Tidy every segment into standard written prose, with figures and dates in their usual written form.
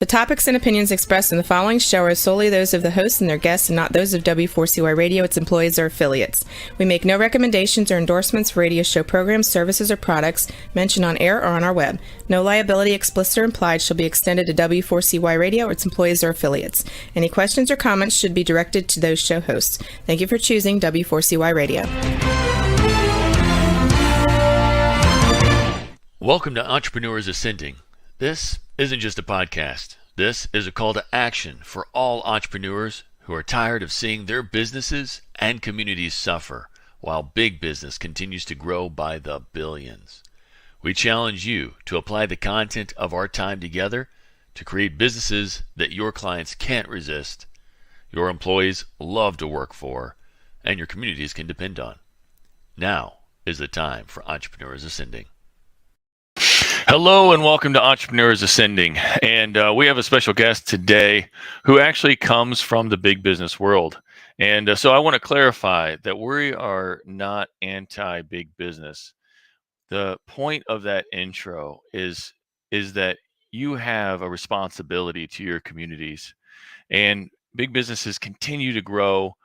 The topics and opinions expressed in the following show are solely those of the hosts and their guests and not those of W4CY Radio, its employees, or affiliates. We make no recommendations or endorsements for radio show programs, services, or products mentioned on air or on our web. No liability, explicit or implied, shall be extended to W4CY Radio or its employees or affiliates. Any questions or comments should be directed to those show hosts. Thank you for choosing W4CY Radio. Welcome to Entrepreneurs Ascending. This isn't just a podcast. This is a call to action for all entrepreneurs who are tired of seeing their businesses and communities suffer while big business continues to grow by the billions. We challenge you to apply the content of our time together to create businesses that your clients can't resist, your employees love to work for, and your communities can depend on. Now is the time for Entrepreneurs Ascending. Hello and welcome to Entrepreneurs Ascending. And we have a special guest today who actually comes from the big business world. And so I want to clarify that we are not anti-big business. The point of that intro is that you have a responsibility to your communities. And big businesses continue to grow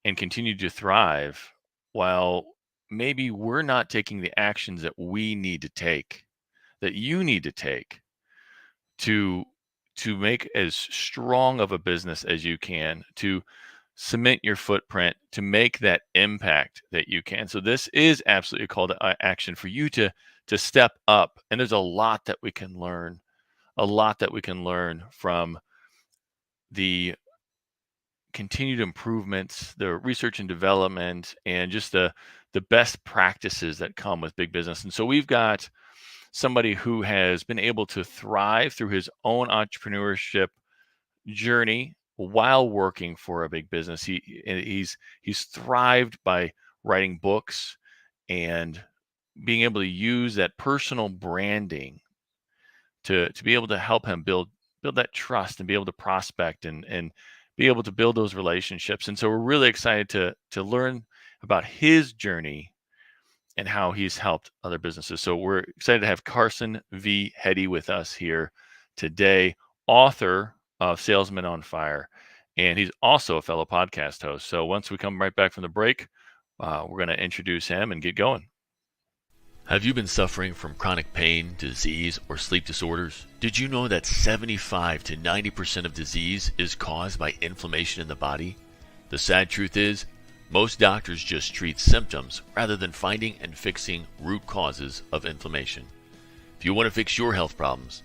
and continue to thrive while maybe we're not taking the actions that we need to take, that you need to take to make as strong of a business as you can, to cement your footprint, to make that impact that you can. So this is absolutely a call to action for you to step up. And there's a lot that we can learn, from the continued improvements, the research and development, and just the best practices that come with big business. And so we've got somebody who has been able to thrive through his own entrepreneurship journey while working for a big business. He's thrived by writing books and being able to use that personal branding to be able to help him build that trust and be able to prospect and be able to build those relationships. And so we're really excited to learn about his journey and how he's helped other businesses. So we're excited to have Carson V. Heady with us here today, author of Salesman on Fire, and he's also a fellow podcast host. So once we come right back from the break, we're going to introduce him and get going. Have you been suffering from chronic pain, disease, or sleep disorders? Did you know that 75 to 90% of disease is caused by inflammation in the body? The sad truth is, most doctors just treat symptoms rather than finding and fixing root causes of inflammation. If you want to fix your health problems,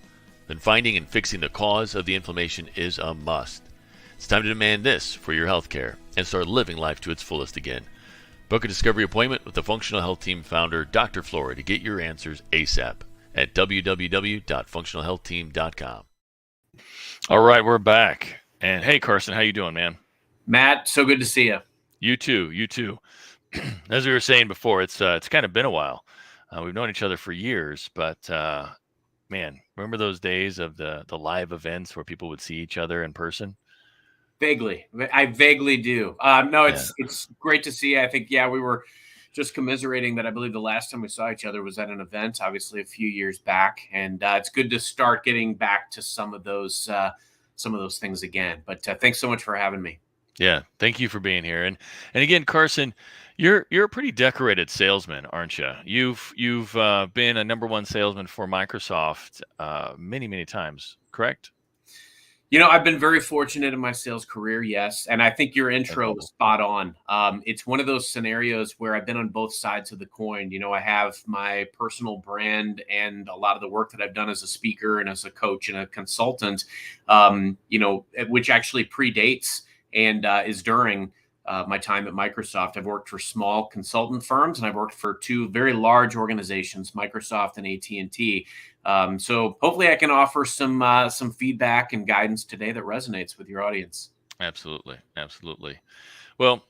then finding and fixing the cause of the inflammation is a must. It's time to demand this for your health care and start living life to its fullest again. Book a discovery appointment with the Functional Health Team founder, Dr. Flora, to get your answers ASAP at www.functionalhealthteam.com. All right, we're back. And hey, Carson, how you doing, man? Matt, so good to see you. You too. As we were saying before, it's kind of been a while. We've known each other for years, but man, remember those days of the live events where people would see each other in person? Vaguely. I vaguely do. It's great to see you. I think, we were just commiserating that. I believe the last time we saw each other was at an event, obviously a few years back. And it's good to start getting back to some of those things again. But thanks so much for having me. Yeah, thank you for being here. And again, Carson, you're a pretty decorated salesman, aren't you? You've been a number one salesman for Microsoft many times, correct? You know, I've been very fortunate in my sales career, yes. And I think your intro was spot on. It's one of those scenarios where I've been on both sides of the coin. You know, I have my personal brand and a lot of the work that I've done as a speaker and as a coach and a consultant, which actually predates and is during my time at Microsoft. I've worked for small consultant firms, and I've worked for two very large organizations, Microsoft and AT&T. So hopefully I can offer some feedback and guidance today that resonates with your audience. Absolutely. Well,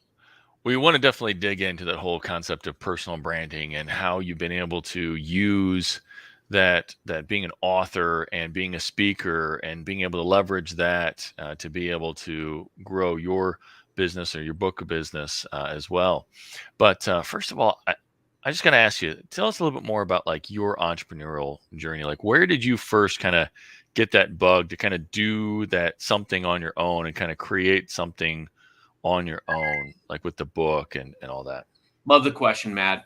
we want to definitely dig into that whole concept of personal branding and how you've been able to use that being an author and being a speaker and being able to leverage that to be able to grow your business or your book of business as well. But first of all, I just got to ask you, tell us a little bit more about like your entrepreneurial journey. Like, where did you first kind of get that bug to kind of do that something on your own and kind of create something on your own, like with the book and all that? Love the question, Matt.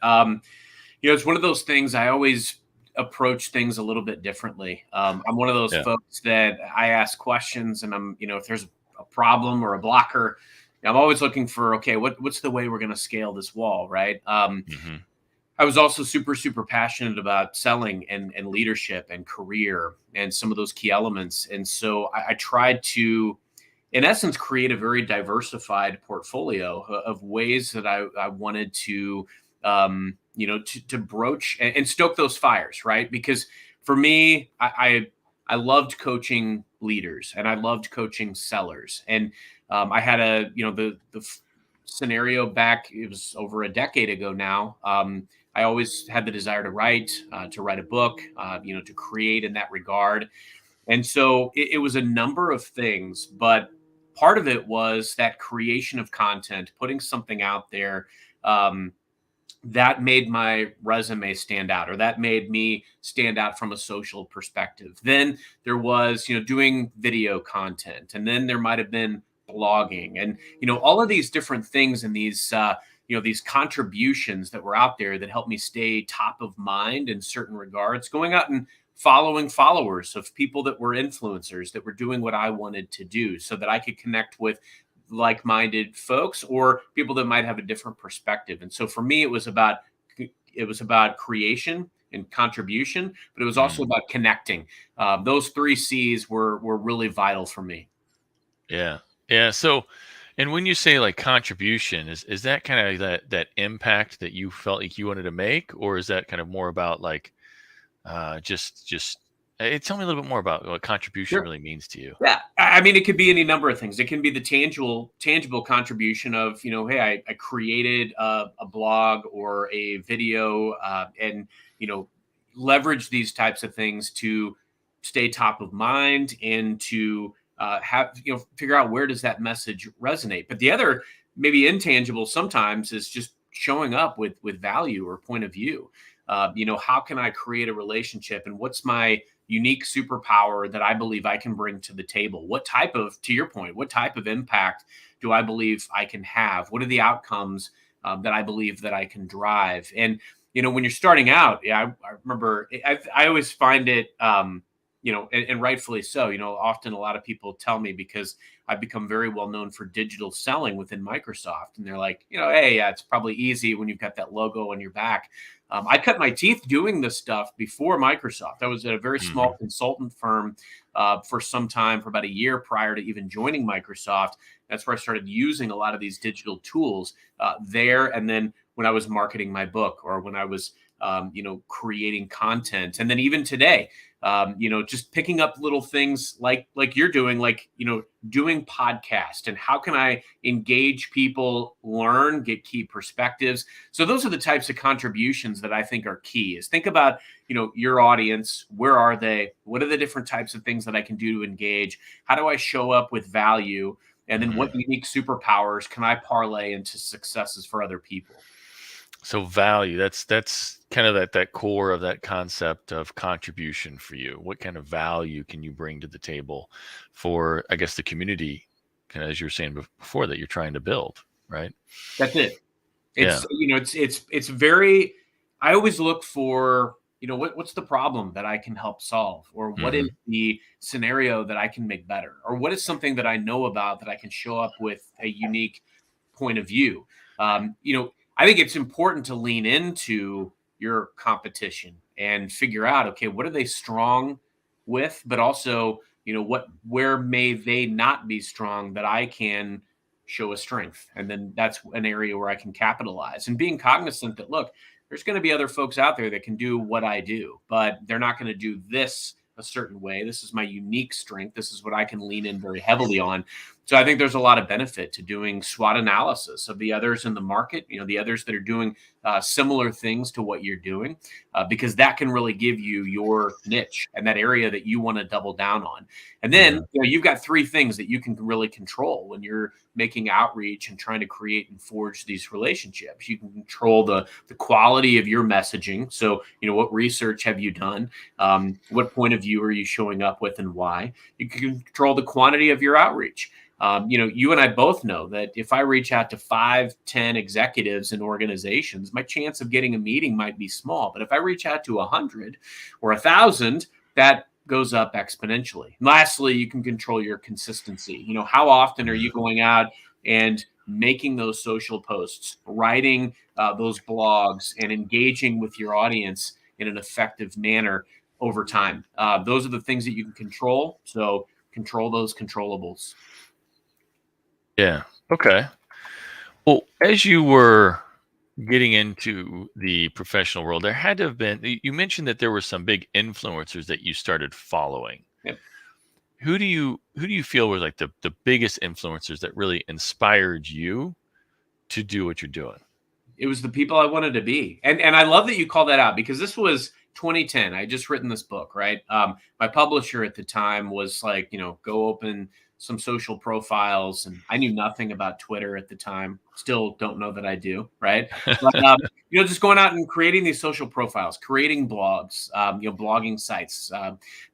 It's one of those things I always approach things a little bit differently. I'm one of those Yeah. folks that I ask questions, and if there's a problem or a blocker, I'm always looking for, okay, what's the way we're going to scale this wall, right? Hmm. I was also super, super passionate about selling and leadership and career and some of those key elements. And so I tried to, in essence, create a very diversified portfolio of ways that I wanted to, to broach and stoke those fires, right? Because for me, I loved coaching leaders and I loved coaching sellers. And I had the scenario back, it was over a decade ago now. I always had the desire to write a book, to create in that regard. And so it was a number of things, but part of it was that creation of content, putting something out there that made my resume stand out, or that made me stand out from a social perspective. Then there was, doing video content, and then there might have been blogging, and all of these different things, and these contributions that were out there that helped me stay top of mind in certain regards, going out and following followers of people that were influencers that were doing what I wanted to do, so that I could connect with like-minded folks or people that might have a different perspective. And so for me, it was about creation and contribution, but it was also about connecting. Those three C's were really vital for me. Yeah. Yeah. So, and when you say like contribution, is that kind of that impact that you felt like you wanted to make, or is that kind of more about like just tell me a little bit more about what contribution Sure. really means to you? Yeah, I mean, it could be any number of things. It can be the tangible contribution of, hey, I created a blog or a video, and leverage these types of things to stay top of mind and to have figure out where does that message resonate. But the other, maybe intangible, sometimes is just showing up with value or point of view. How can I create a relationship, and what's my unique superpower that I believe I can bring to the table? What type of, to your point, what type of impact do I believe I can have? What are the outcomes that I believe that I can drive? And, when you're starting out, yeah, I remember, I always find it, and rightfully so, often a lot of people tell me, because I've become very well known for digital selling within Microsoft. And they're like, hey, yeah, it's probably easy when you've got that logo on your back. I cut my teeth doing this stuff before Microsoft. I was at a very small Hmm. consultant firm for some time, for about a year prior to even joining Microsoft. That's where I started using a lot of these digital tools there. And then when I was marketing my book, or when I was, creating content. And then even today, just picking up little things like you're doing, like, doing podcast, and how can I engage people, learn, get key perspectives. So those are the types of contributions that I think are key. Is think about, your audience, where are they? What are the different types of things that I can do to engage? How do I show up with value? And then Hmm. what unique superpowers can I parlay into successes for other people? So value, that's kind of that core of that concept of contribution for you. What kind of value can you bring to the table for, I guess, the community, kind of as you were saying before, that you're trying to build, right? That's it. Yeah. It's very, I always look for, what's the problem that I can help solve, or what is Hmm. the scenario that I can make better, or what is something that I know about that I can show up with a unique point of view. I think it's important to lean into your competition and figure out, okay, what are they strong with, but also, where may they not be strong that I can show a strength. And then that's an area where I can capitalize, and being cognizant that, look, there's going to be other folks out there that can do what I do, but they're not going to do this a certain way. This is my unique strength. This is what I can lean in very heavily on. So I think there's a lot of benefit to doing SWOT analysis of the others in the market, the others that are doing similar things to what you're doing, because that can really give you your niche and that area that you want to double down on. And then you've got three things that you can really control when you're making outreach and trying to create and forge these relationships. You can control the quality of your messaging. So, what research have you done? What point of view are you showing up with and why? You can control the quantity of your outreach. You and I both know that if I reach out to 5, 10 executives in organizations, my chance of getting a meeting might be small. But if I reach out to 100 or 1,000, that goes up exponentially. Lastly, you can control your consistency. How often are you going out and making those social posts, writing those blogs, and engaging with your audience in an effective manner over time? Those are the things that you can control. So control those controllables. Yeah. Okay. Well, as you were getting into the professional world, there had to have been, you mentioned that there were some big influencers that you started following. Yep. Who do you feel were like the biggest influencers that really inspired you to do what you're doing? It was the people I wanted to be. And I love that you call that out, because this was 2010. I had just written this book, right? My publisher at the time was like, go open some social profiles. And I knew nothing about Twitter at the time. Still don't know that I do, right? But, just going out and creating these social profiles, creating blogs, blogging sites.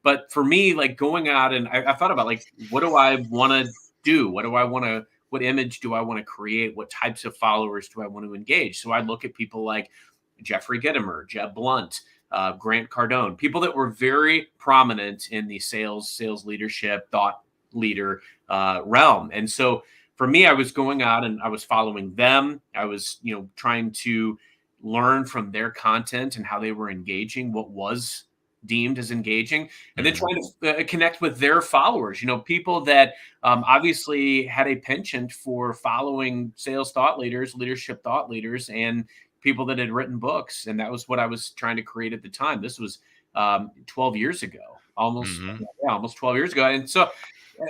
But for me, like going out and I thought about like, what do I want to do? What image do I want to create? What types of followers do I want to engage? So I look at people like Jeffrey Gitomer, Jeb Blunt, Grant Cardone, people that were very prominent in the sales leadership, thought leader realm. And so for me, I was going out and I was following them. I was, trying to learn from their content and how they were engaging, what was deemed as engaging, and then trying to connect with their followers, people that obviously had a penchant for following sales thought leaders, leadership thought leaders, and people that had written books. And that was what I was trying to create at the time. This was 12 years ago, almost 12 years ago. And so,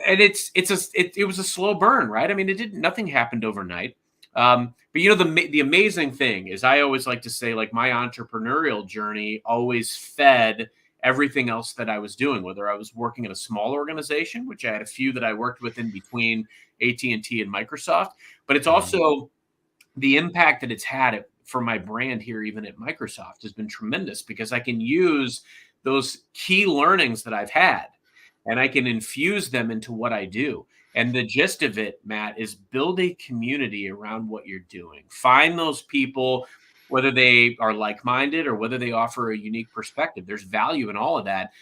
and it was a slow burn, right? I mean, nothing happened overnight. But the amazing thing is, I always like to say, like, my entrepreneurial journey always fed everything else that I was doing, whether I was working in a small organization, which I had a few that I worked with in between AT&T and Microsoft, but it's also the impact that it's had for my brand here, even at Microsoft, has been tremendous, because I can use those key learnings that I've had and I can infuse them into what I do. And the gist of it, Matt, is build a community around what you're doing. Find those people, whether they are like-minded or whether they offer a unique perspective. There's value in all of that.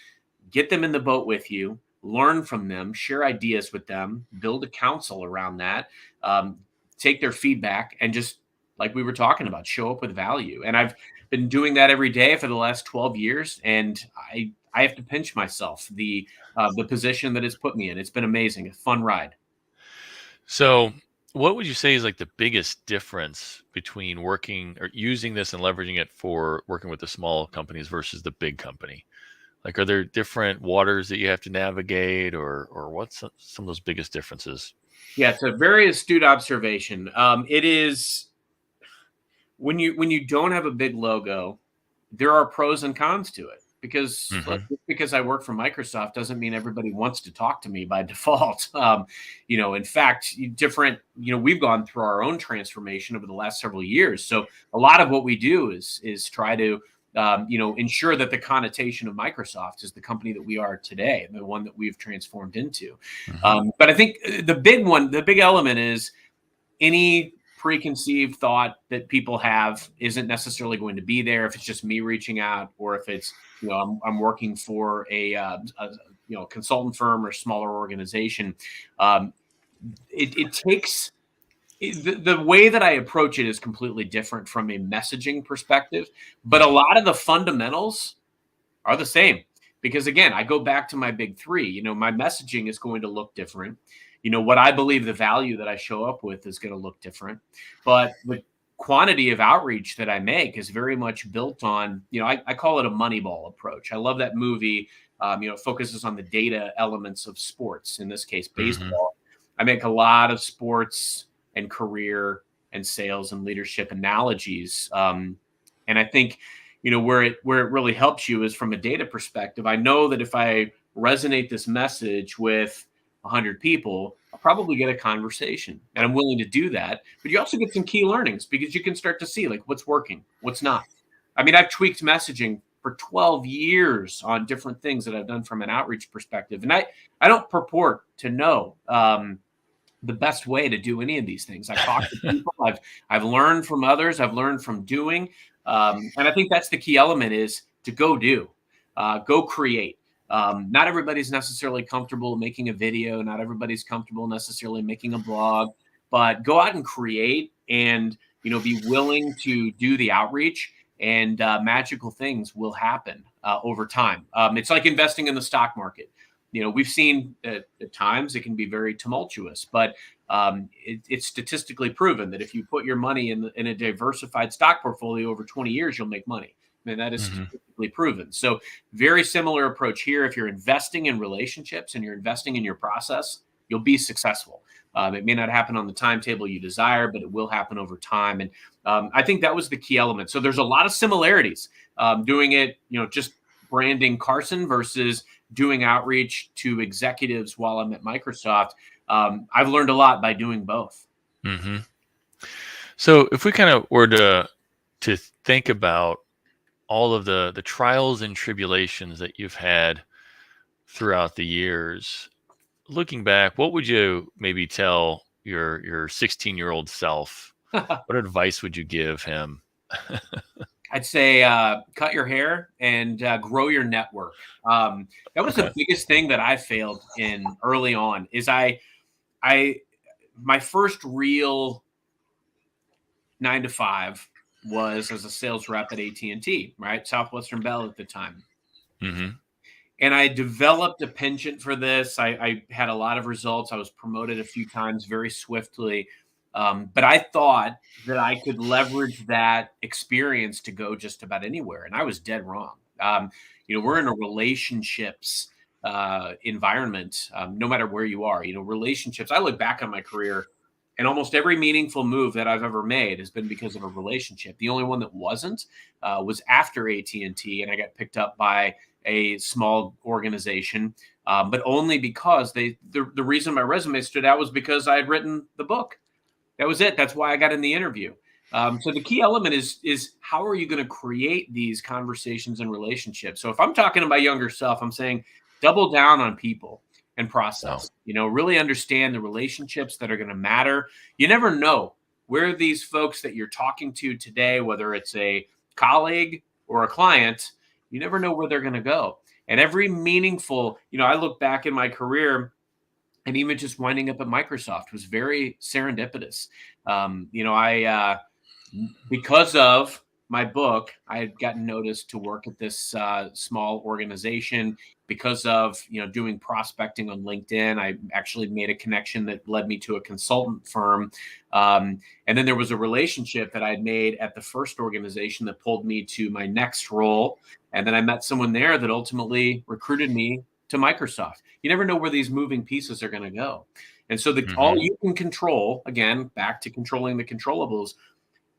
Get them in the boat with you, learn from them, share ideas with them, build a council around that, take their feedback, and just, like we were talking about, show up with value. And I've been doing that every day for the last 12 years. And I have to pinch myself, the position that it's put me in. It's been amazing. A fun ride. So what would you say is like the biggest difference between working or using this and leveraging it for working with the small companies versus the big company? Like, are there different waters that you have to navigate, or what's some of those biggest differences? Yeah, it's a very astute observation. It is, when you don't have a big logo, there are pros and cons to it, because because I work for Microsoft doesn't mean everybody wants to talk to me by default. In fact, we've gone through our own transformation over the last several years. So a lot of what we do is try to ensure that the connotation of Microsoft is the company that we are today, the one that we've transformed into. But I think the big element is, any preconceived thought that people have isn't necessarily going to be there if it's just me reaching out, or if it's, I'm working for a consultant firm or smaller organization. It takes, the way that I approach it is completely different from a messaging perspective, but a lot of the fundamentals are the same, because again, I go back to my big three. My messaging is going to look different. What I believe the value that I show up with is going to look different, but the quantity of outreach that I make is very much built on, I call it a Moneyball approach. I love that movie. It focuses on the data elements of sports, in this case, baseball. I make a lot of sports and career and sales and leadership analogies. And I think, where it really helps you is from a data perspective. I know that if I resonate this message with 100 people, I'll probably get a conversation, and I'm willing to do that. But you also get some key learnings because you can start to see like what's working, what's not. I mean, I've tweaked messaging for 12 years on different things that I've done from an outreach perspective. And I don't purport to know the best way to do any of these things. I talk to people. I've learned from others. I've learned from doing. And I think that's the key element is to go do, go create. Not everybody's necessarily comfortable making a video. Not everybody's comfortable necessarily making a blog, but go out and create and, be willing to do the outreach, and magical things will happen over time. It's like investing in the stock market. We've seen at times it can be very tumultuous, but it's statistically proven that if you put your money in a diversified stock portfolio over 20 years, you'll make money. I mean, that is statistically proven. So very similar approach here. If you're investing in relationships and you're investing in your process, you'll be successful. It may not happen on the timetable you desire, but it will happen over time. And I think that was the key element. So there's a lot of similarities doing it, just branding Carson versus doing outreach to executives while I'm at Microsoft. I've learned a lot by doing both. Mm-hmm. So if we kind of were to think about all of the trials and tribulations that you've had throughout the years, looking back, what would you maybe tell your 16-year-old self? What advice would you give him? I'd say cut your hair and grow your network. That was the biggest thing that I failed in early on. Is my first real 9 to 5 was as a sales rep at AT&T, right? Southwestern Bell at the time. Mm-hmm. And I developed a penchant for this. I had a lot of results. I was promoted a few times very swiftly. But I thought that I could leverage that experience to go just about anywhere. And I was dead wrong. We're in a relationships environment, no matter where you are. Relationships. I look back on my career, and almost every meaningful move that I've ever made has been because of a relationship. The only one that wasn't was after AT&T, and I got picked up by a small organization, but only because the reason my resume stood out was because I had written the book. That was it. That's why I got in the interview. So the key element is how are you going to create these conversations and relationships? So if I'm talking to my younger self, I'm saying double down on people and process. Really understand the relationships that are going to matter. You never know where these folks that you're talking to today, whether it's a colleague or a client, you never know where they're going to go. And every meaningful, I look back in my career, and even just winding up at Microsoft was very serendipitous. Because of my book, I had gotten noticed to work at this small organization. Because of doing prospecting on LinkedIn, I actually made a connection that led me to a consultant firm. And then there was a relationship that I had made at the first organization that pulled me to my next role. And then I met someone there that ultimately recruited me to Microsoft. You never know where these moving pieces are going to go. And so all you can control, again, back to controlling the controllables,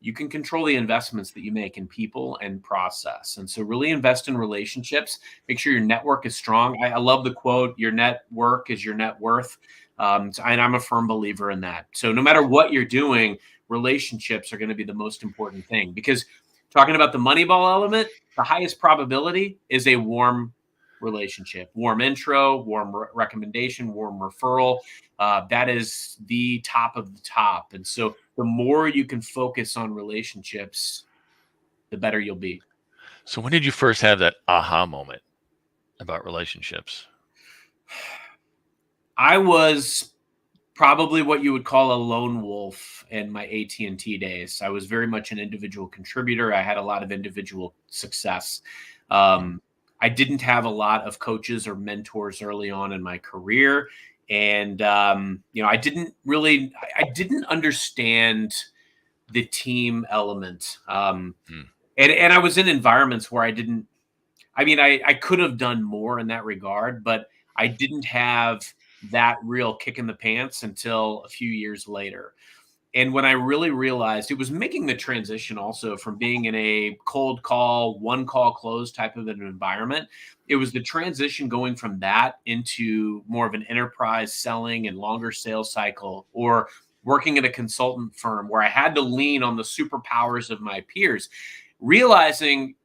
you can control the investments that you make in people and process. And so really invest in relationships. Make sure your network is strong. I love the quote, your network is your net worth. And I'm a firm believer in that. So no matter what you're doing, relationships are going to be the most important thing, because talking about the Moneyball element, the highest probability is a warm relationship, warm intro, warm recommendation, warm referral. That is the top of the top. And so the more you can focus on relationships, the better you'll be. So when did you first have that aha moment about relationships? I was probably what you would call a lone wolf in my AT&T days. I was very much an individual contributor. I had a lot of individual success. I didn't have a lot of coaches or mentors early on in my career. And, I didn't understand the team element. And I was in environments where I could have done more in that regard, but I didn't have that real kick in the pants until a few years later. And when I really realized, it was making the transition also from being in a cold call, one call close type of an environment. It was the transition going from that into more of an enterprise selling and longer sales cycle, or working at a consultant firm where I had to lean on the superpowers of my peers, realizing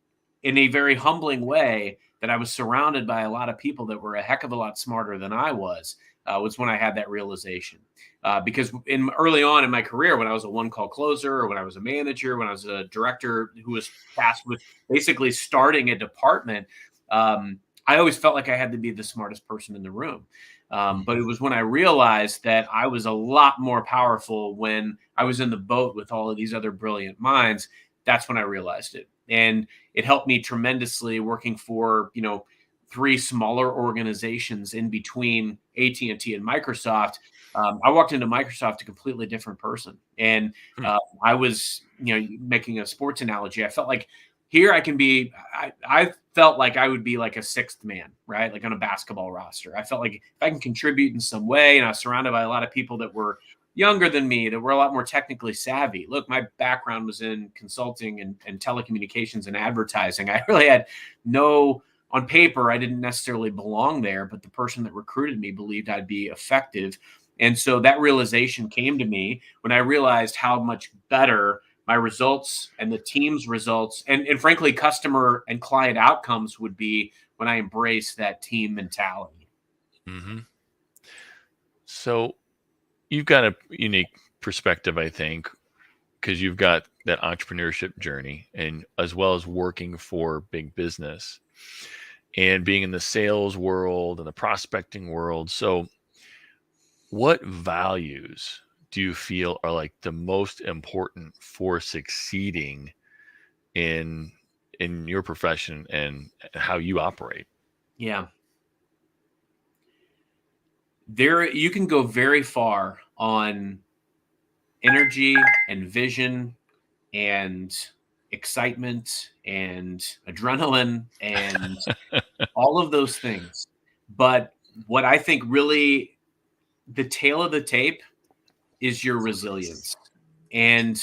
in a very humbling way that I was surrounded by a lot of people that were a heck of a lot smarter than I was when I had that realization. Because early on in my career, when I was a one call closer, or when I was a manager, when I was a director who was tasked with basically starting a department, I always felt like I had to be the smartest person in the room. But it was when I realized that I was a lot more powerful when I was in the boat with all of these other brilliant minds. That's when I realized it. And it helped me tremendously working for, 3 smaller organizations in between AT&T and Microsoft. I walked into Microsoft a completely different person. And I was, making a sports analogy. I felt like here I can be, I felt like I would be like a sixth man, right? Like on a basketball roster. I felt like if I can contribute in some way, and I was surrounded by a lot of people that were younger than me, that were a lot more technically savvy. Look, my background was in consulting and telecommunications and advertising. I really had on paper, I didn't necessarily belong there, but the person that recruited me believed I'd be effective. And so that realization came to me when I realized how much better my results and the team's results and frankly, customer and client outcomes would be when I embraced that team mentality. Mm-hmm. So you've got a unique perspective, I think, because you've got that entrepreneurship journey, and as well as working for big business and being in the sales world and the prospecting world. So what values do you feel are like the most important for succeeding in your profession and how you operate? Yeah. You can go very far on energy and vision and excitement and adrenaline and all of those things. But what I think really the tail of the tape is your resilience. And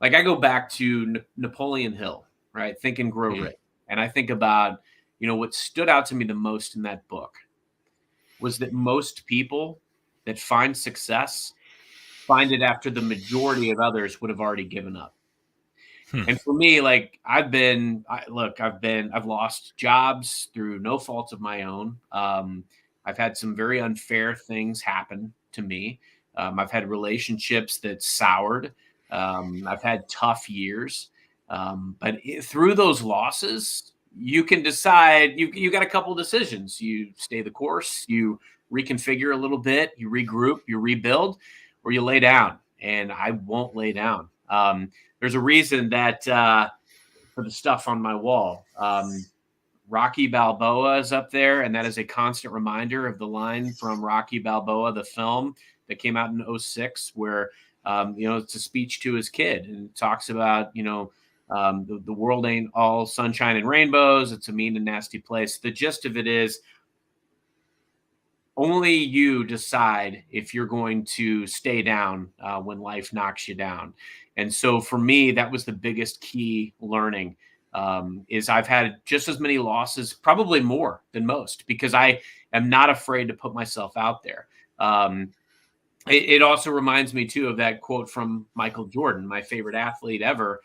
like I go back to Napoleon Hill, right? Think and Grow Rich. And I think about, what stood out to me the most in that book was that most people that find success find it after the majority of others would have already given up. And for me, like I've lost jobs through no fault of my own. I've had some very unfair things happen to me. I've had relationships that soured. I've had tough years. Through those losses, you can decide, you got a couple of decisions. You stay the course, you reconfigure a little bit, you regroup, you rebuild, or you lay down. And I won't lay down. There's a reason that for the stuff on my wall, Rocky Balboa is up there, and that is a constant reminder of the line from Rocky Balboa, the film that came out in 2006, where it's a speech to his kid, and it talks about the world ain't all sunshine and rainbows. It's a mean and nasty place. The gist of it is only you decide if you're going to stay down when life knocks you down. And so for me, that was the biggest key learning is I've had just as many losses, probably more than most, because I am not afraid to put myself out there. It also reminds me too of that quote from Michael Jordan, my favorite athlete ever.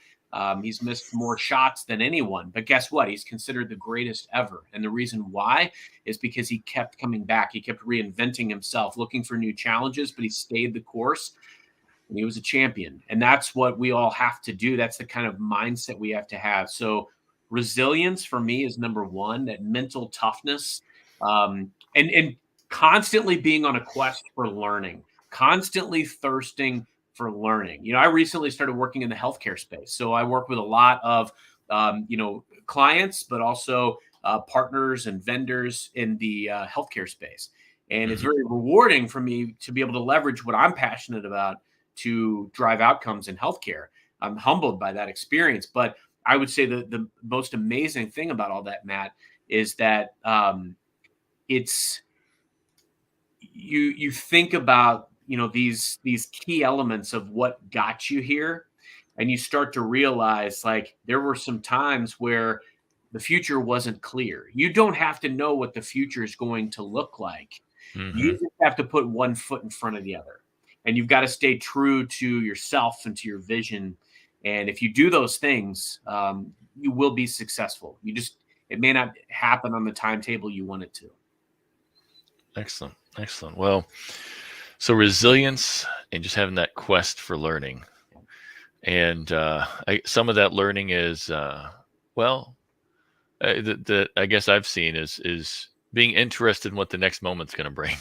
He's missed more shots than anyone, but guess what? He's considered the greatest ever. And the reason why is because he kept coming back. He kept reinventing himself, looking for new challenges, but he stayed the course and he was a champion. And that's what we all have to do. That's the kind of mindset we have to have. So resilience for me is number one, that mental toughness, and constantly being on a quest for learning, constantly thirsting for learning. I recently started working in the healthcare space. So I work with a lot of, clients, but also partners and vendors in the healthcare space. And it's very rewarding for me to be able to leverage what I'm passionate about to drive outcomes in healthcare. I'm humbled by that experience. But I would say the most amazing thing about all that, Matt, is that you think about, these key elements of what got you here, and you start to realize, like, there were some times where the future wasn't clear. You don't have to know what the future is going to look like. You Hmm. just have to put one foot in front of the other, and you've got to stay true to yourself and to your vision. And if you do those things, you will be successful. It may not happen on the timetable you want it to. Excellent. Excellent. Well, so resilience and just having that quest for learning. And some of that learning is, that I guess I've seen is being interested in what the next moment's going to bring.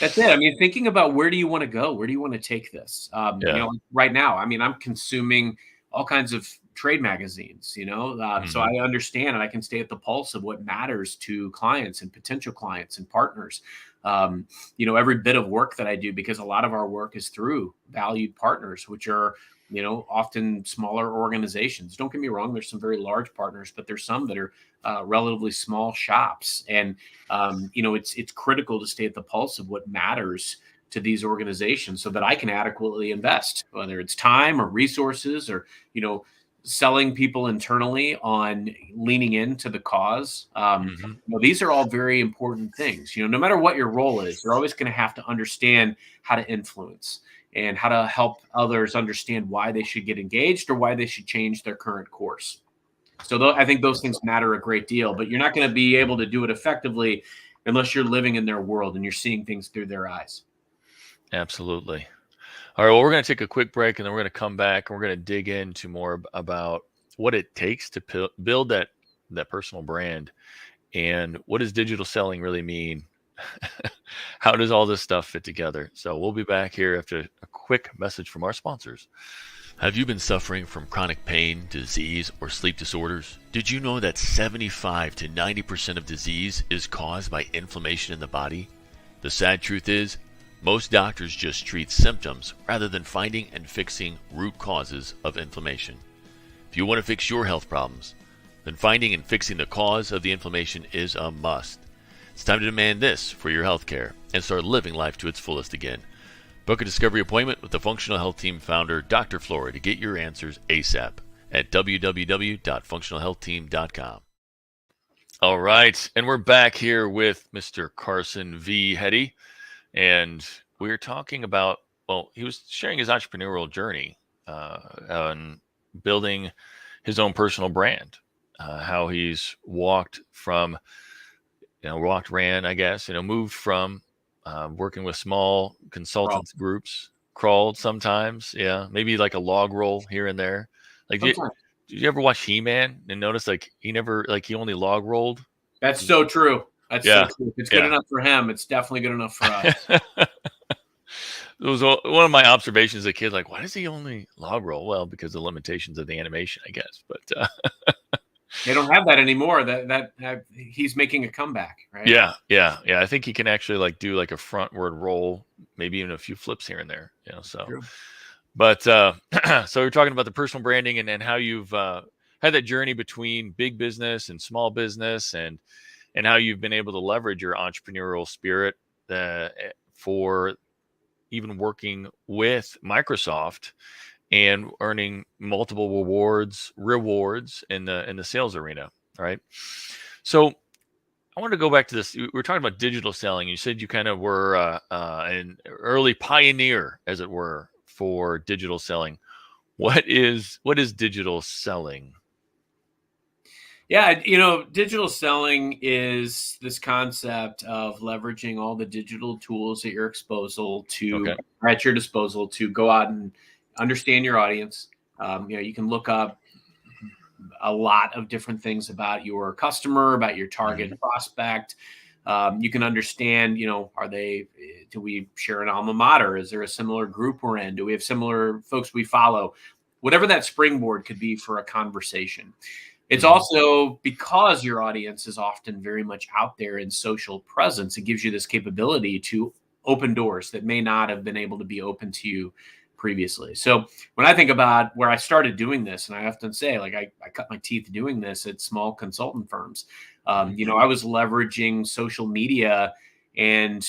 That's it. I mean, thinking about, where do you want to go? Where do you want to take this? Yeah. Right now, I mean, I'm consuming all kinds of trade magazines, so Hmm. I understand and I can stay at the pulse of what matters to clients and potential clients and partners. Every bit of work that I do, because a lot of our work is through valued partners, which are, often smaller organizations. Don't get me wrong, there's some very large partners, but there's some that are relatively small shops. And it's critical to stay at the pulse of what matters to these organizations so that I can adequately invest, whether it's time or resources or, selling people internally on leaning into the cause. Hmm. These are all very important things. No matter what your role is, you're always going to have to understand how to influence and how to help others understand why they should get engaged or why they should change their current course. So I think those things matter a great deal, but you're not going to be able to do it effectively unless you're living in their world and you're seeing things through their eyes. Absolutely. All right. Well, we're going to take a quick break, and then we're going to come back and we're going to dig into more about what it takes to build that personal brand, and what does digital selling really mean? How does all this stuff fit together? So we'll be back here after a quick message from our sponsors. Have you been suffering from chronic pain, disease, or sleep disorders? Did you know that 75 to 90% of disease is caused by inflammation in the body? The sad truth is, most doctors just treat symptoms rather than finding and fixing root causes of inflammation. If you want to fix your health problems, then finding and fixing the cause of the inflammation is a must. It's time to demand this for your health care and start living life to its fullest again. Book a discovery appointment with the Functional Health Team founder, Dr. Flora, to get your answers ASAP at www.functionalhealthteam.com. All right, and we're back here with Mr. Carson V. Heady, and we're talking about, he was sharing his entrepreneurial journey on building his own personal brand, how he's ran, I guess, moved from working with small consultants groups, crawled sometimes. Yeah. Maybe like a log roll here and there. Like, did you ever watch He-Man and notice like he only log rolled? That's so true. That's so true. If it's good Yeah. enough for him, it's definitely good enough for us. It was one of my observations as a kid, like, why does he only log roll? Well, because of the limitations of the animation, I guess. But they don't have that anymore. That he's making a comeback, right? Yeah. I think he can actually like do like a frontward roll, maybe even a few flips here and there. So. True. But so we're talking about the personal branding and how you've had that journey between big business and small business, and how you've been able to leverage your entrepreneurial spirit for even working with Microsoft and earning multiple rewards in the sales arena. Right. So I want to go back to this. We were talking about digital selling. You said you kind of were an early pioneer, as it were, for digital selling. What is digital selling? Yeah, digital selling is this concept of leveraging all the digital tools at your disposal to go out and understand your audience. You can look up a lot of different things about your customer, about your target prospect. You can understand, do we share an alma mater? Is there a similar group we're in? Do we have similar folks we follow? Whatever that springboard could be for a conversation. It's also because your audience is often very much out there in social presence. It gives you this capability to open doors that may not have been able to be open to you previously. So when I think about where I started doing this, and I often say, like, I cut my teeth doing this at small consultant firms. I was leveraging social media and,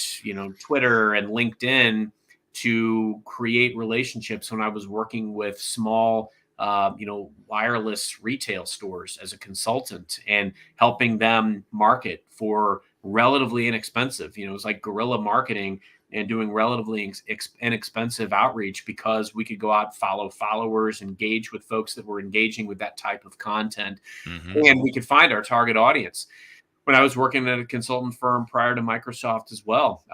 Twitter and LinkedIn to create relationships when I was working with small, wireless retail stores as a consultant and helping them market for relatively inexpensive. It was like guerrilla marketing and doing relatively inexpensive outreach because we could go out, follow followers, engage with folks that were engaging with that type of content, and we could find our target audience. When I was working at a consultant firm prior to Microsoft as well,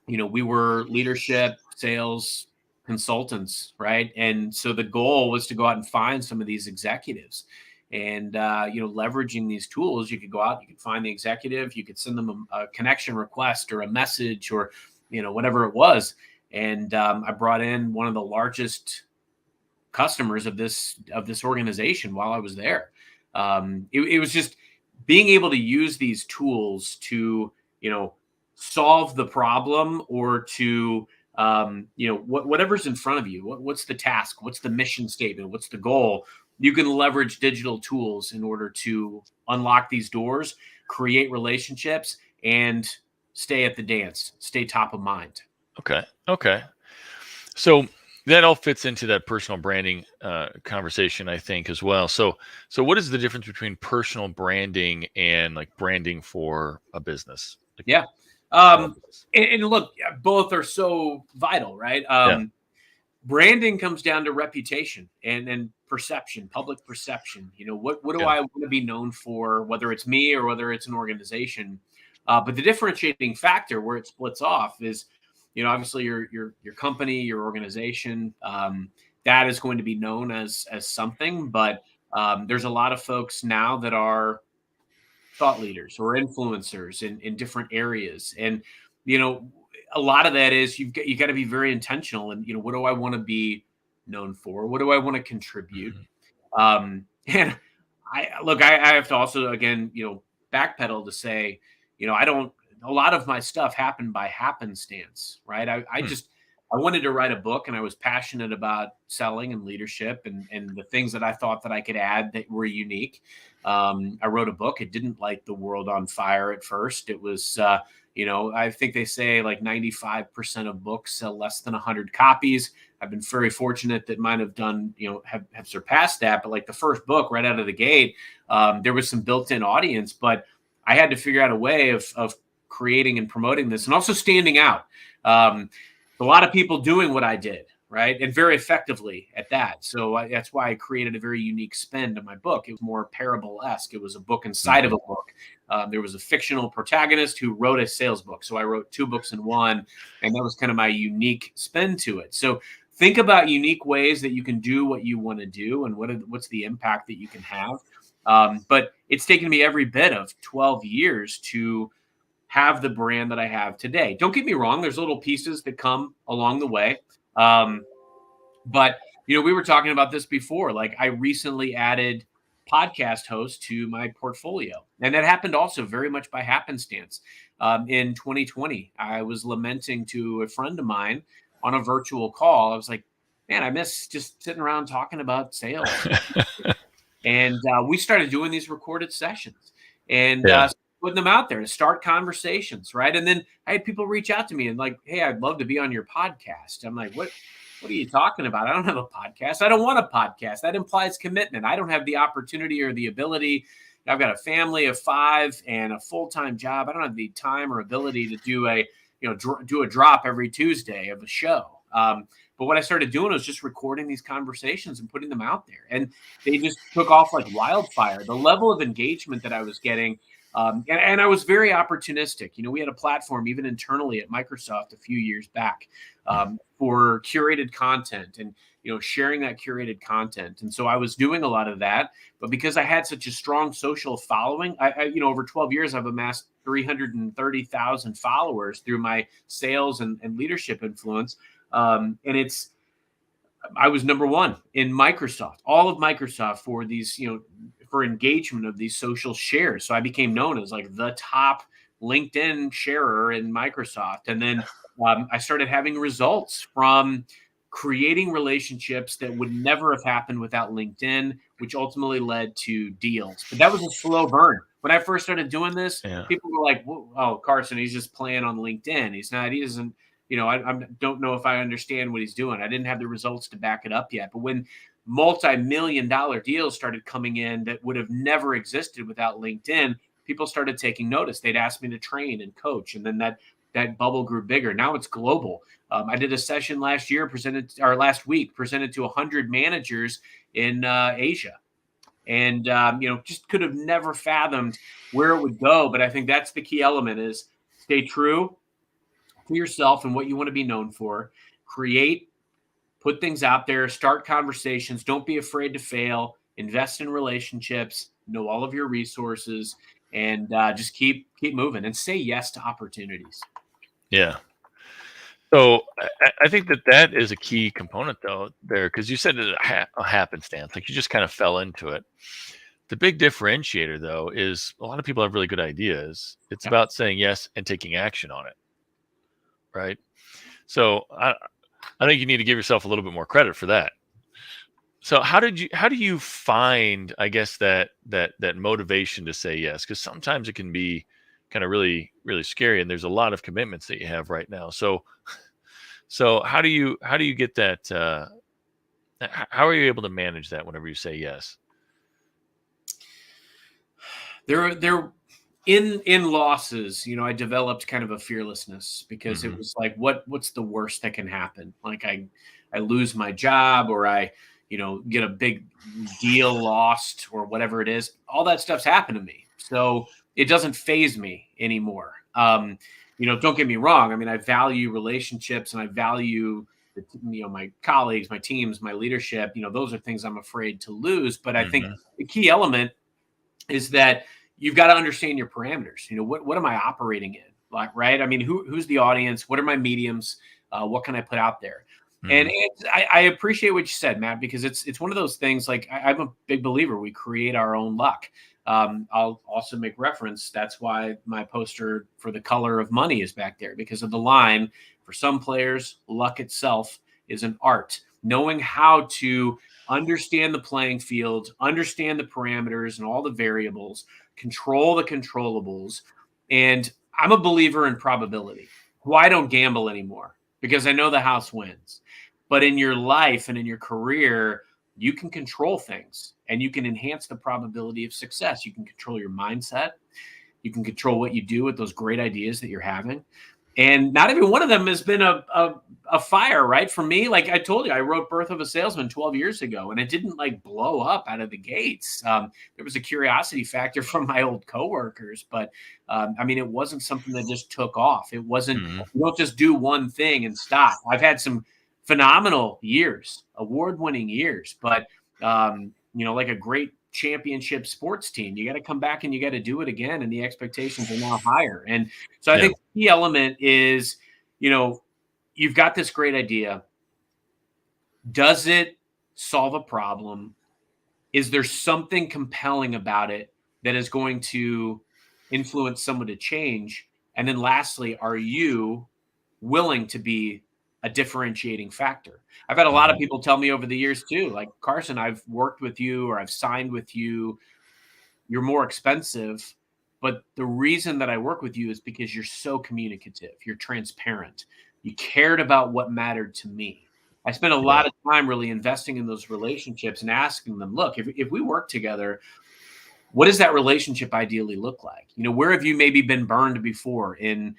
we were leadership, sales consultants, right? And so the goal was to go out and find some of these executives. And, leveraging these tools, you could go out, you could find the executive, you could send them a connection request or a message or, whatever it was. And I brought in one of the largest customers of this organization while I was there. It was just being able to use these tools to, solve the problem or to, whatever's in front of you. What's the task? What's the mission statement? What's the goal? You can leverage digital tools in order to unlock these doors, create relationships, and stay at the dance, stay top of mind. Okay. So that all fits into that personal branding conversation, I think, as well. So what is the difference between personal branding and like branding for a business? Yeah. And look, both are so vital, right? Branding comes down to reputation and perception, public perception. What do I want to be known for, whether it's me or whether it's an organization? But the differentiating factor where it splits off is, obviously your company, your organization, that is going to be known as something. But there's a lot of folks now that are thought leaders or influencers in different areas. And, a lot of that is you got to be very intentional. And, what do I want to be known for? What do I want to contribute? And I have to also, again, backpedal to say, a lot of my stuff happened by happenstance, right? I wanted to write a book and I was passionate about selling and leadership and the things that I thought that I could add that were unique. I wrote a book. It didn't light the world on fire at first. It was, I think they say like 95% of books sell less than 100 copies. I've been very fortunate that mine have done, have surpassed that. But like the first book right out of the gate, there was some built-in audience, but I had to figure out a way of creating and promoting this and also standing out. A lot of people doing what I did, right? And very effectively at that. So that's why I created a very unique spin to my book. It was more parable-esque. It was a book inside of a book. There was a fictional protagonist who wrote a sales book. So I wrote 2 books in one, and that was kind of my unique spin to it. So think about unique ways that you can do what you want to do and what's the impact that you can have. But it's taken me every bit of 12 years to have the brand that I have today. Don't get me wrong. There's little pieces that come along the way. But, we were talking about this before. Like I recently added podcast hosts to my portfolio. And that happened also very much by happenstance. In 2020, I was lamenting to a friend of mine on a virtual call. I was like, man, I miss just sitting around talking about sales. And we started doing these recorded sessions and putting them out there to start conversations, right? And then I had people reach out to me and like, hey, I'd love to be on your podcast. I'm like, what are you talking about? I don't have a podcast. I don't want a podcast. That implies commitment. I don't have the opportunity or the ability. I've got a family of 5 and a full-time job. I don't have the time or ability to do a drop every Tuesday of a show. But what I started doing was just recording these conversations and putting them out there. And they just took off like wildfire. The level of engagement that I was getting, and I was very opportunistic. We had a platform even internally at Microsoft a few years back for curated content and, sharing that curated content. And so I was doing a lot of that. But because I had such a strong social following, I over 12 years, I've amassed 330,000 followers through my sales and leadership influence. And I was number 1 in Microsoft, all of Microsoft for these, for engagement of these social shares. So I became known as like the top LinkedIn sharer in Microsoft. And then I started having results from creating relationships that would never have happened without LinkedIn, which ultimately led to deals. But that was a slow burn. When I first started doing this, Yeah. people were like, "Oh, Carson, he's just playing on LinkedIn. He doesn't, I don't know if I understand what he's doing. I didn't have the results to back it up yet." But when multi-million-dollar deals started coming in that would have never existed without LinkedIn, people started taking notice. They'd ask me to train and coach, and then that bubble grew bigger. Now it's global. I did a session last week, presented to 100 managers in Asia, and just could have never fathomed where it would go. But I think that's the key element: is stay true to yourself and what you want to be known for. Create, put things out there, start conversations. Don't be afraid to fail. Invest in relationships. Know all of your resources, and just keep moving and say yes to opportunities. Yeah. So I think that is a key component though there, because you said it a happenstance, like you just kind of fell into it. The big differentiator though is a lot of people have really good ideas. It's about saying yes and taking action on it, right? So I think you need to give yourself a little bit more credit for that. So how do you find, I guess, that motivation to say yes? Because sometimes it can be kind of really, really scary, and there's a lot of commitments that you have right now. So how do you get that? How are you able to manage that whenever you say yes? There in losses, I developed kind of a fearlessness, because it was like, what's the worst that can happen? Like I lose my job, or I, get a big deal lost, or whatever it is. All that stuff's happened to me. So it doesn't faze me anymore. Don't get me wrong. I mean, I value relationships, and I value my colleagues, my teams, my leadership. Those are things I'm afraid to lose. But I think the key element is that you've got to understand your parameters. What am I operating in? Like, right? I mean, who's the audience? What are my mediums? What can I put out there? And I appreciate what you said, Matt, because it's one of those things. Like, I'm a big believer. We create our own luck. I'll also make reference. That's why my poster for The Color of Money is back there, because of the line: for some players, luck itself is an art. Knowing how to understand the playing field, understand the parameters and all the variables, control the controllables. And I'm a believer in probability. Why I don't gamble anymore? Because I know the house wins. But in your life and in your career, you can control things, and you can enhance the probability of success. You can control your mindset. You can control what you do with those great ideas that you're having. And not every one of them has been a fire, right? For me, like I told you, I wrote Birth of a Salesman 12 years ago, and it didn't like blow up out of the gates. There was a curiosity factor from my old coworkers, but I mean, it wasn't something that just took off. It wasn't, you don't just do one thing and stop. I've had some phenomenal years, award-winning years, but like a great championship sports team, you got to come back and you got to do it again, and the expectations are now higher. And so I think the key element is, you've got this great idea. Does it solve a problem? Is there something compelling about it that is going to influence someone to change? And then lastly, are you willing to be a differentiating factor? I've had a lot of people tell me over the years too, like, Carson, I've worked with you, or I've signed with you. You're more expensive, but the reason that I work with you is because you're so communicative. You're transparent. You cared about what mattered to me. I spent a lot of time really investing in those relationships and asking them, look, if we work together, what does that relationship ideally look like? Where have you maybe been burned before in,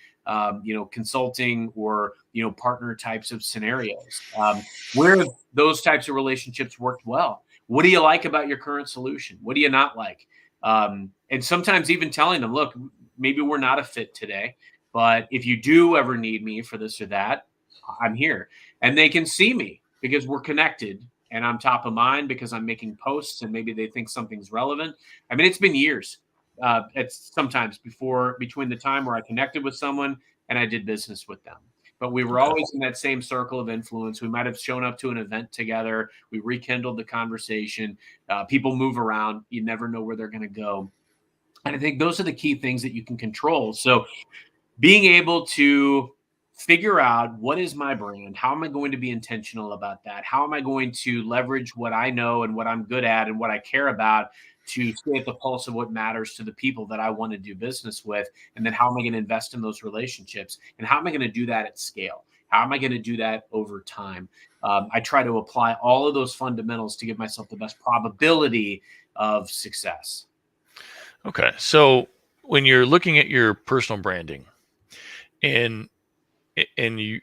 consulting or, partner types of scenarios? Where have those types of relationships worked well? What do you like about your current solution? What do you not like? And sometimes even telling them, look, maybe we're not a fit today, but if you do ever need me for this or that, I'm here. And they can see me because we're connected, and I'm top of mind because I'm making posts, and maybe they think something's relevant. I mean, it's been years. It's sometimes between the time where I connected with someone and I did business with them. But we were always in that same circle of influence. We might have shown up to an event together. We rekindled the conversation. People move around. You never know where they're going to go. And I think those are the key things that you can control. So being able to figure out what is my brand? How am I going to be intentional about that? How am I going to leverage what I know and what I'm good at and what I care about to stay at the pulse of what matters to the people that I want to do business with? And then how am I going to invest in those relationships? And how am I going to do that at scale? How am I going to do that over time? I try to apply all of those fundamentals to give myself the best probability of success. Okay. So when you're looking at your personal branding and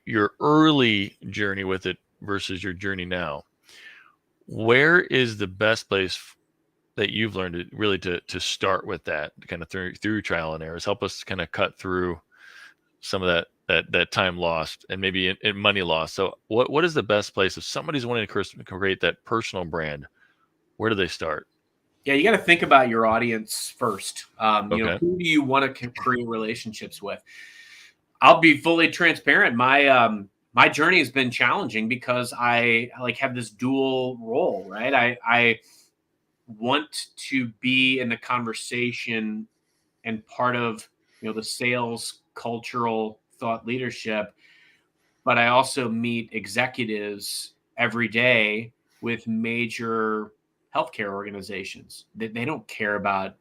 your early journey with it versus your journey now, where is the best place that you've learned to start with that kind of through trial and errors? Help us kind of cut through some of that time lost and maybe in money lost. So what is the best place if somebody's wanting to create that personal brand? Where do they start? Yeah, you got to think about your audience first. Okay. Who do you want to create relationships with? I'll be fully transparent. My journey has been challenging because I have this dual role, right? I want to be in the conversation and part of the sales cultural thought leadership, but I also meet executives every day with major healthcare organizations. They don't care about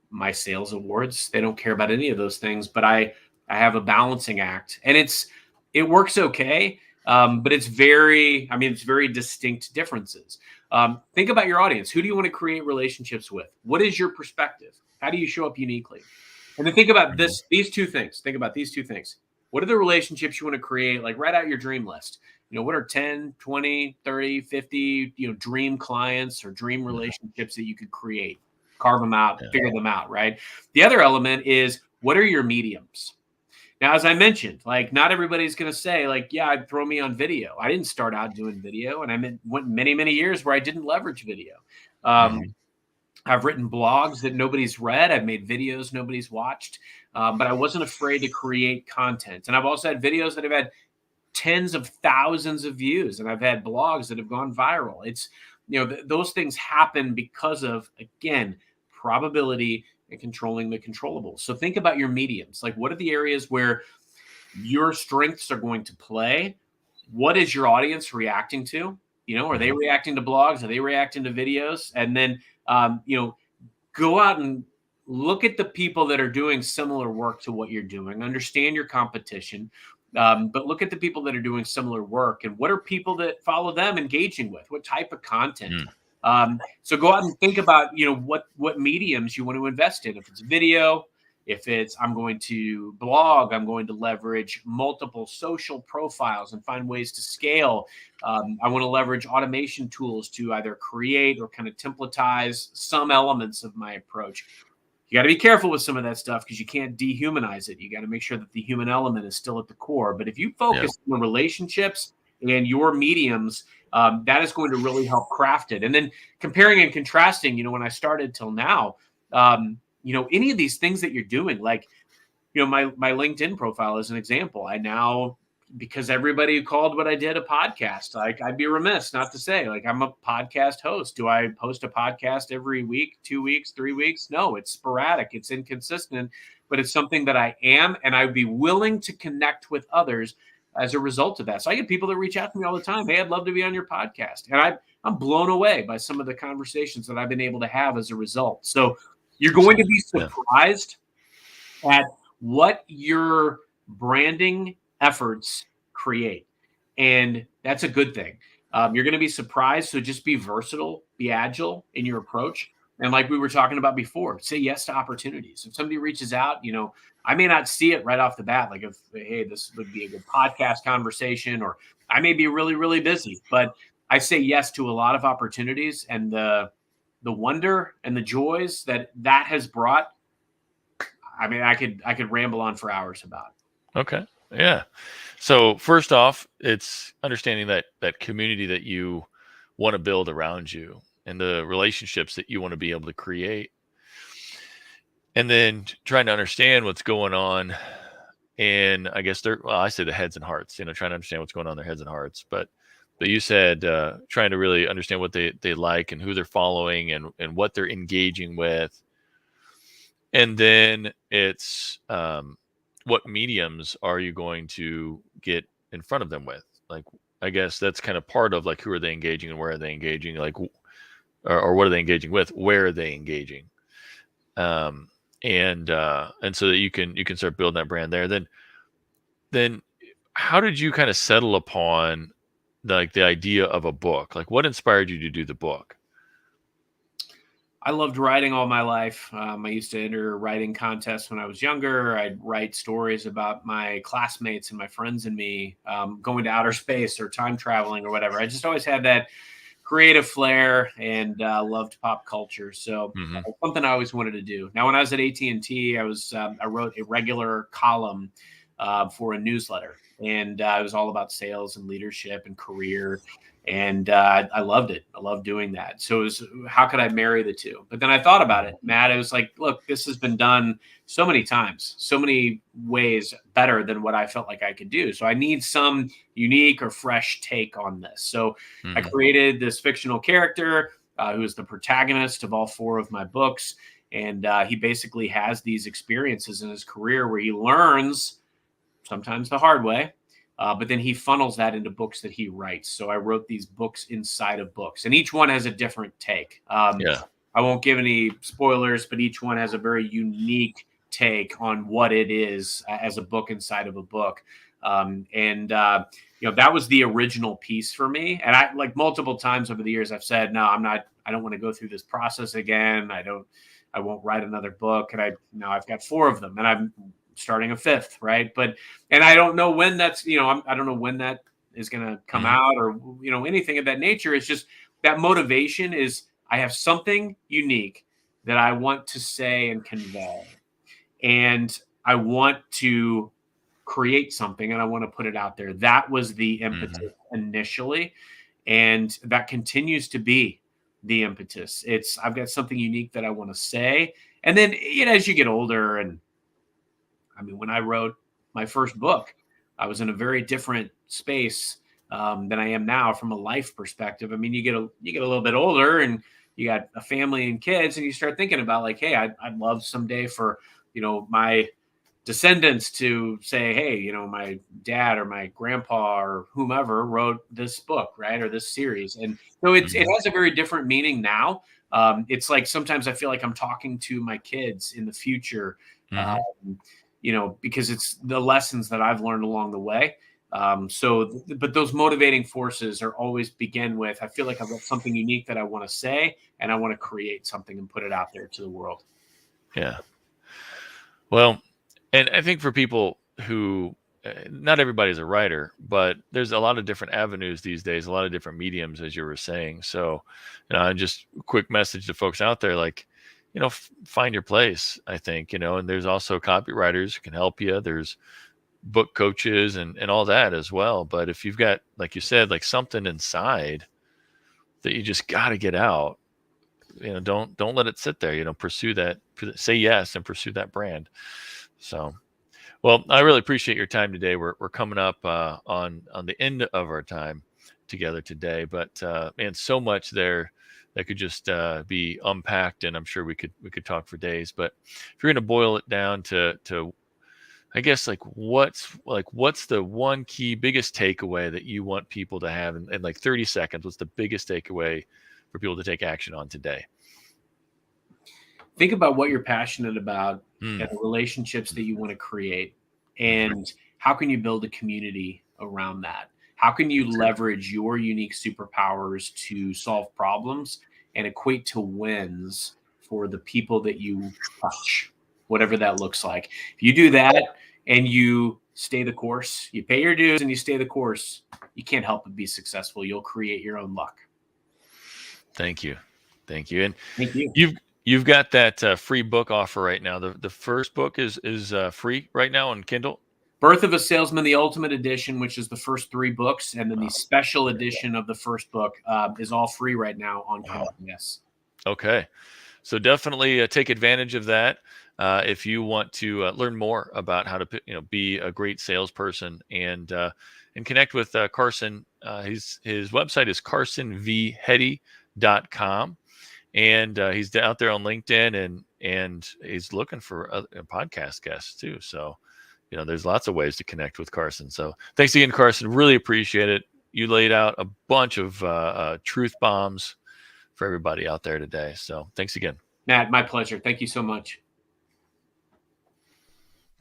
my sales awards. They don't care about any of those things, but I have a balancing act, and it works okay. But it's very distinct differences. Think about your audience. Who do you want to create relationships with? What is your perspective? How do you show up uniquely? And then think about these two things. Think about these two things. What are the relationships you want to create? Like, write out your dream list. What are 10, 20, 30, 50, dream clients or dream relationships that you could create? Carve them out, figure them out, right? The other element is, what are your mediums? Now, as I mentioned, not everybody's going to say yeah, throw me on video. I didn't start out doing video, and I went many, many years where I didn't leverage video. I've written blogs that nobody's read. I've made videos nobody's watched, but I wasn't afraid to create content. And I've also had videos that have had tens of thousands of views, and I've had blogs that have gone viral. It's those things happen because of, again, probability and controlling the controllables. So think about your mediums. What are the areas where your strengths are going to play? What is your audience reacting to? Are they reacting to blogs? Are they reacting to videos? And then go out and look at the people that are doing similar work to what you're doing. Understand your competition, but look at the people that are doing similar work, and what are people that follow them engaging with? What type of content? So go out and think about what mediums you want to invest in. If it's video, if it's I'm going to blog, I'm going to leverage multiple social profiles and find ways to scale. I want to leverage automation tools to either create or kind of templatize some elements of my approach. You got to be careful with some of that stuff because you can't dehumanize it. You got to make sure that the human element is still at the core. But if you focus on the relationships and your mediums, that is going to really help craft it. And then comparing and contrasting, when I started till now, any of these things that you're doing, my LinkedIn profile is an example. I now, because everybody called what I did a podcast, I'd be remiss not to say, I'm a podcast host. Do I post a podcast every week, 2 weeks, 3 weeks? No, it's sporadic. It's inconsistent, but it's something that I am, and I'd be willing to connect with others as a result of that. So I get people that reach out to me all the time. Hey, I'd love to be on your podcast. And I'm blown away by some of the conversations that I've been able to have as a result. So you're going to be surprised at what your branding efforts create. And that's a good thing. You're going to be surprised. So just be versatile, be agile in your approach. And like we were talking about before, say yes to opportunities. If somebody reaches out, I may not see it right off the bat. If, hey, this would be a good podcast conversation, or I may be really, really busy, but I say yes to a lot of opportunities, and the wonder and the joys that has brought. I mean, I could ramble on for hours about it. Okay. Yeah. So first off, it's understanding that community that you want to build around you and the relationships that you want to be able to create. And then trying to understand what's going on. And I guess I say the heads and hearts, trying to understand what's going on in their heads and hearts. But you said trying to really understand what they like and who they're following and what they're engaging with. And then it's what mediums are you going to get in front of them with? Like, I guess that's kind of part of like, who are they engaging and where are they engaging? Like, or what are they engaging with? Where are they engaging? Um, and so that you can start building that brand there. Then how did you kind of settle upon the idea of a book? Like, what inspired you to do the book? I loved writing all my life. I used to enter writing contests when I was younger. I'd write stories about my classmates and my friends and me going to outer space or time traveling or whatever. I just always had that creative flair and loved pop culture. So Hmm. something I always wanted to do. Now, when I was at AT&T, I wrote a regular column for a newsletter, and it was all about sales and leadership and career. And I loved it. I loved doing that. So it was, how could I marry the two? But then I thought about it, Matt. It was like, look, this has been done so many times, so many ways better than what I felt like I could do. So I need some unique or fresh take on this. So I Hmm. created this fictional character who is the protagonist of all 4 of my books. And he basically has these experiences in his career where he learns, sometimes the hard way, but then he funnels that into books that he writes. So I wrote these books inside of books, and each one has a different take. Yeah. I won't give any spoilers, but each one has a very unique take on what it is as a book inside of a book. That was the original piece for me. And I, like, multiple times over the years, I've said, no, I don't want to go through this process again. I won't write another book. And now I've got 4 of them, and I'm starting a 5th. Right. And I don't know when that's, I don't know when that is going to come Hmm. out, or, anything of that nature. It's just that motivation is, I have something unique that I want to say and convey. And I want to create something, and I want to put it out there. That was the impetus Hmm. initially. And that continues to be the impetus. I've got something unique that I want to say. And then, as you get older, and I mean, when I wrote my first book, I was in a very different space than I am now from a life perspective. I mean, you get a little bit older, and you got a family and kids, and you start thinking about, like, hey, I'd love someday for my descendants to say, hey, my dad or my grandpa or whomever wrote this book, right, or this series. And so it Hmm. has a very different meaning now. It's like, sometimes I feel like I'm talking to my kids in the future. Hmm. Um, because it's the lessons that I've learned along the way. But those motivating forces are always begin with, I feel like I've got something unique that I want to say, and I want to create something and put it out there to the world. Yeah. Well, and I think for people who, not everybody's a writer, but there's a lot of different avenues these days, a lot of different mediums, as you were saying. So, just a quick message to folks out there, like, find your place, I think, and there's also copywriters who can help you. There's book coaches and all that as well. But if you've got, like you said, like something inside that you just got to get out, don't let it sit there, pursue that, say yes and pursue that brand. So, well, I really appreciate your time today. We're coming up on the end of our time together today, but man, so much there that could just be unpacked, and I'm sure we could talk for days. But if you're going to boil it down to I guess, like, what's the one key biggest takeaway that you want people to have in like 30 seconds? What's the biggest takeaway for people to take action on today? Think about what you're passionate about Mm, and the relationships that you want to create. And how can you build a community around that? How can you leverage your unique superpowers to solve problems and equate to wins for the people that you touch, whatever that looks like? If you do that and you stay the course, you pay your dues and you stay the course, you can't help but be successful. You'll create your own luck. thank you, thank you. And Thank you. you've got that free book offer right now. The first book is free right now on Kindle. Birth of a Salesman, the Ultimate Edition, which is the first 3 books, and then the Oh, special edition of the first book is all free right now on wow. Kindle. Yes. Okay. So definitely take advantage of that if you want to learn more about how to be a great salesperson and connect with Carson. His website is carsonvheady.com, and he's out there on LinkedIn, and he's looking for other podcast guests too. So there's lots of ways to connect with Carson. So thanks again, Carson. Really appreciate it. You laid out a bunch of truth bombs for everybody out there today. So thanks again. Matt, my pleasure. Thank you so much.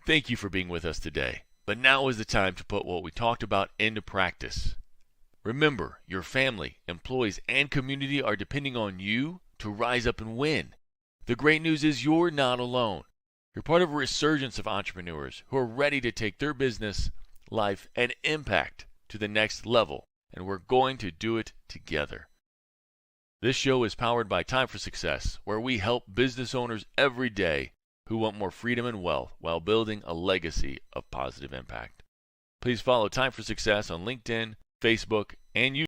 Thank you for being with us today. But now is the time to put what we talked about into practice. Remember, your family, employees, and community are depending on you to rise up and win. The great news is you're not alone. You're part of a resurgence of entrepreneurs who are ready to take their business, life, and impact to the next level, and we're going to do it together. This show is powered by Time for Success, where we help business owners every day who want more freedom and wealth while building a legacy of positive impact. Please follow Time for Success on LinkedIn, Facebook, and YouTube.